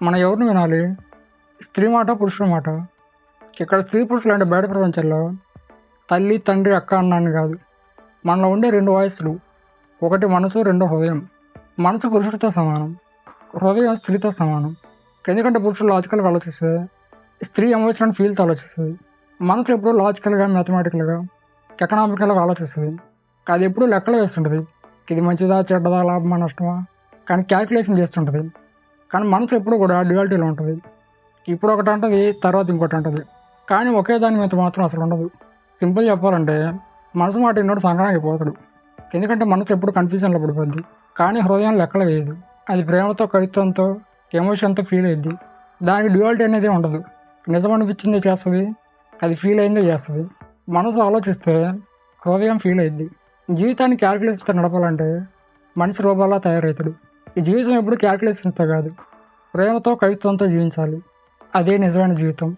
మనం ఎవరిని వినాలి? స్త్రీ మాట, పురుషుల మాట. ఇక్కడ స్త్రీ పురుషులు అంటే బయట ప్రపంచంలో తల్లి, తండ్రి, అక్క, అన్న అని కాదు. మనలో ఉండే రెండు వాయిస్లు, ఒకటి మనసు, రెండో హృదయం. మనసు పురుషుడితో సమానం, హృదయం స్త్రీతో సమానం. ఎందుకంటే పురుషుడు లాజికల్గా ఆలోచిస్తే, స్త్రీ ఎమోషనల్ ఫీల్తో ఆలోచిస్తుంది. మనసు ఎప్పుడూ లాజికల్గా, మ్యాథమెటికల్గా, ఎకనామికల్గా ఆలోచిస్తుంది. అది ఎప్పుడూ లెక్కలు వేస్తుంటుంది. ఇది మంచిదా, చెడ్డదా, లాభమా, నష్టమా, కానీ క్యాల్కులేషన్ చేస్తుంటుంది. కానీ మనసు ఎప్పుడు కూడా డ్యువాలిటీలో ఉంటుంది. ఇప్పుడు ఒకటి అంటుంది, తర్వాత ఇంకోటి అంటుంది. కానీ ఒకే దాని మీద మాత్రం అసలు ఉండదు. సింపుల్ చెప్పాలంటే మనసు మాట ఇన్నోడు సంక్రాంతికి పోతాడు. ఎందుకంటే మనసు ఎప్పుడు కన్ఫ్యూజన్లో పడిపోద్ది. కానీ హృదయం లెక్కలు వేయదు. అది ప్రేమతో, కవిత్వంతో, ఎమోషన్తో ఫీల్ అయ్యిద్ది. దానికి డ్యువాలిటీ అనేది ఉండదు. నిజం అనిపించిందే చేస్తుంది, అది ఫీల్ అయిందే చేస్తుంది. మనసు ఆలోచిస్తే హృదయం ఫీల్ అయ్యిద్ది. జీవితాన్ని క్యాల్కులేషన్తో నడపాలంటే మనిషి రూపాల్లో తయారవుతాడు. ఈ జీవితం ఎప్పుడు క్యాల్కులేషన్తో కాదు, ప్రేమతో, కవిత్వంతో జీవించాలి. అదే నిజమైన జీవితం.